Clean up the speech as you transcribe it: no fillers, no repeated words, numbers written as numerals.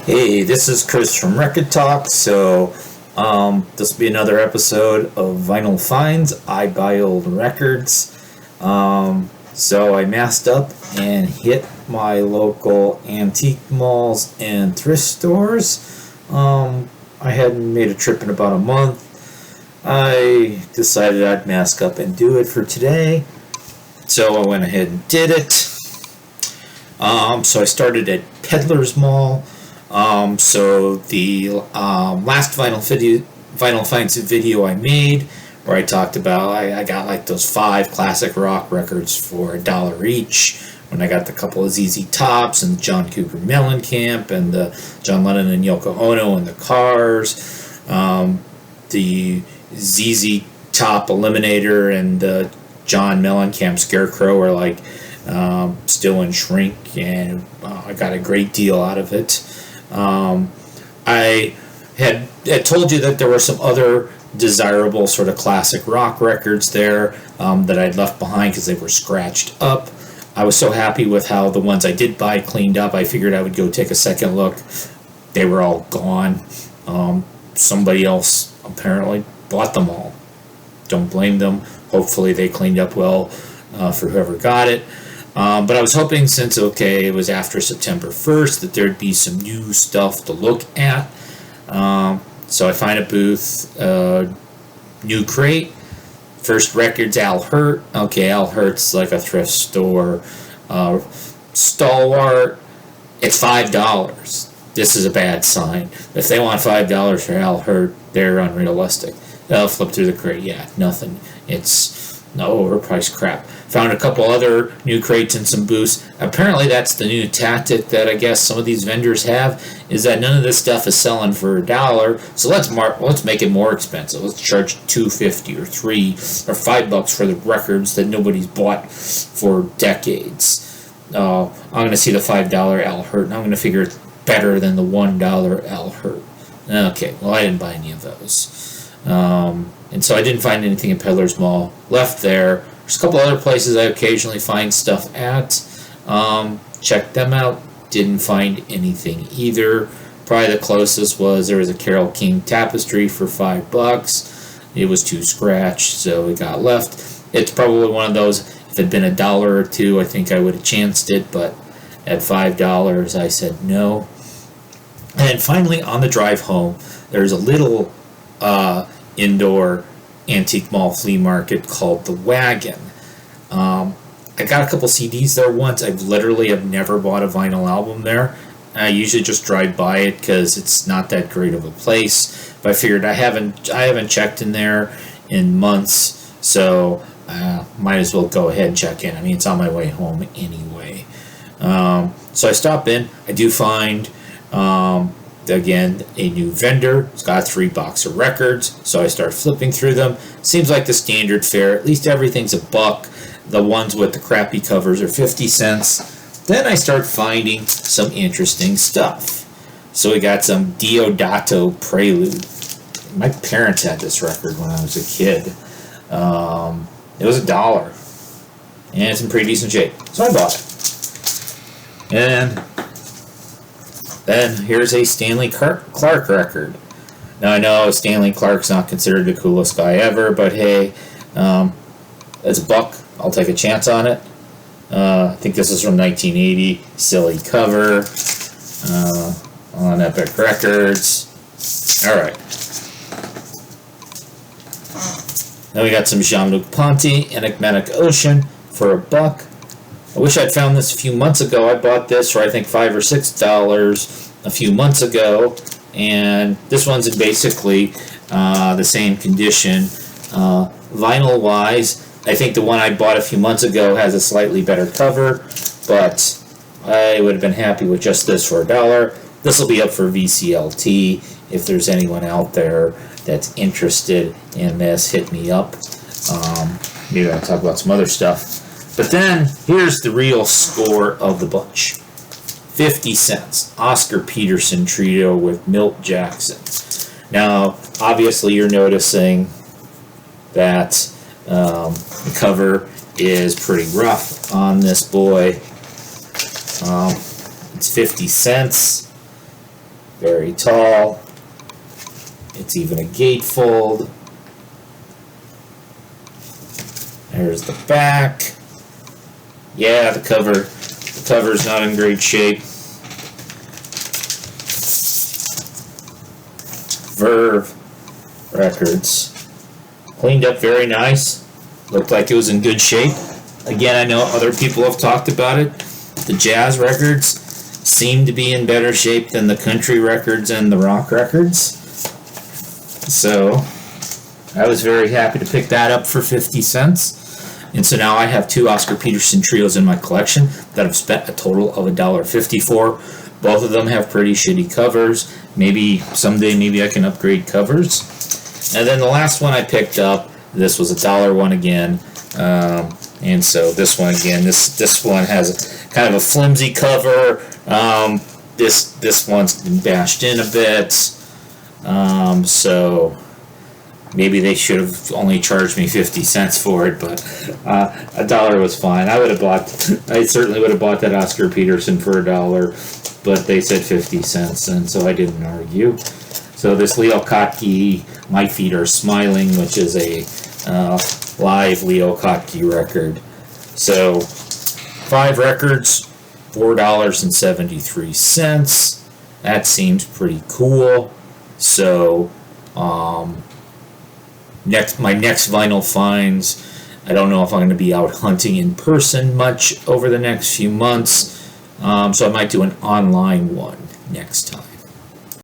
Hey, this is Chris from Rekkid Talk. This will be another episode of Vinyl Finds. I buy old records. I masked up and hit my local antique malls and thrift stores. I hadn't made a trip in about a month. I decided I'd mask up and do it for today. So I went ahead and did it. So I started at Peddlers Mall. The last Vinyl Finds video I made, where I talked about I got like those 5 classic rock records for $1 each. When I got the couple of ZZ Tops and the John Cougar Mellencamp and the John Lennon and Yoko Ono and the Cars, the ZZ Top Eliminator and the John Mellencamp Scarecrow are like still in shrink, and I got a great deal out of it. I had told you that there were some other desirable sort of classic rock records there that I'd left behind because they were scratched up. I was so happy with how the ones I did buy cleaned up. I figured I would go take a second look. They were all gone. Somebody else apparently bought them all. Don't blame them. Hopefully they cleaned up well for whoever got it. But I was hoping, since it was after September 1st, that there'd be some new stuff to look at. So I find a booth, new crate. First Rekkids, Al Hirt. Okay, Al Hirt's like a thrift store stalwart. It's $5. This is a bad sign. If they want $5 for Al Hirt, they're unrealistic. I'll flip through the crate. Yeah, nothing. It's no overpriced crap. Found a couple other new crates and some booths. Apparently that's the new tactic that I guess some of these vendors have, is that none of this stuff is selling for $1. So let's make it more expensive. Let's charge $2.50 or $3 or $5 for the records that nobody's bought for decades. I'm going to see the $5 Al Hirt, and I'm going to figure it's better than the $1 Al Hirt. Okay, well, I didn't buy any of those. And so I didn't find anything in Peddlers Mall. Left there. There's a couple other places I occasionally find stuff at. Checked them out. Didn't find anything either. Probably the closest was there was a Carole King tapestry for $5. It was too scratched, so it got left. It's probably one of those, if it had been $1 or $2, I think I would have chanced it, but at $5 I said no. And finally, on the drive home, there's a little indoor antique mall flea market called the Wagon. I got a couple CDs there once. I literally have never bought a vinyl album there. I usually just drive by it because it's not that great of a place. But I figured I haven't checked in there in months, so might as well go ahead and check in. I mean, it's on my way home anyway. So I stop in. I do find again, a new vendor. It's got 3 boxes of records, so I start flipping through them. Seems like the standard fare. At least everything's $1. The ones with the crappy covers are 50 cents. Then I start finding some interesting stuff. So we got some Diodato Prelude. My parents had this record when I was a kid. It was $1, and it's in pretty decent shape, so I bought it. And then here's a Stanley Clarke record. Now I know Stanley Clarke's not considered the coolest guy ever, but hey, it's $1. I'll take a chance on it. I think this is from 1980. Silly cover. On Epic Records. Alright. Now we got some Jean-Luc Ponty, Enigmatic Ocean, for $1. I wish I'd found this a few months ago. I bought this for I think $5 or $6 a few months ago, and this one's in basically the same condition. Vinyl wise, I think the one I bought a few months ago has a slightly better cover, but I would have been happy with just this for $1. This will be up for VCLT. If there's anyone out there that's interested in this, hit me up. Maybe I'll talk about some other stuff. But then, here's the real score of the bunch. 50 cents. Oscar Peterson Trio with Milt Jackson. Now, obviously you're noticing that the cover is pretty rough on this boy. It's 50 cents. very tall. It's even a gatefold. There's the back. Yeah, the cover's not in great shape. VERVE Rekkids. Cleaned up very nice. Looked like it was in good shape. Again, I know other people have talked about it. The jazz records seem to be in better shape than the country records and the rock records. So I was very happy to pick that up for 50 cents. And so now I have 2 Oscar Peterson trios in my collection that I've spent a total of $1.50 for. Both of them have pretty shitty covers. Maybe someday I can upgrade covers. And then the last one I picked up, this was $1 one again. And so this one again, this one has kind of a flimsy cover. This one's been bashed in a bit. So maybe they should have only charged me 50 cents for it, but $1 was fine. I certainly would have bought that Oscar Peterson for $1, but they said 50 cents, and so I didn't argue. So this Leo Kottke, My Feet Are Smiling, which is a live Leo Kottke record. So 5 records, $4.73. That seems pretty cool. So my next vinyl finds, I don't know if I'm going to be out hunting in person much over the next few months, so I might do an online one next time.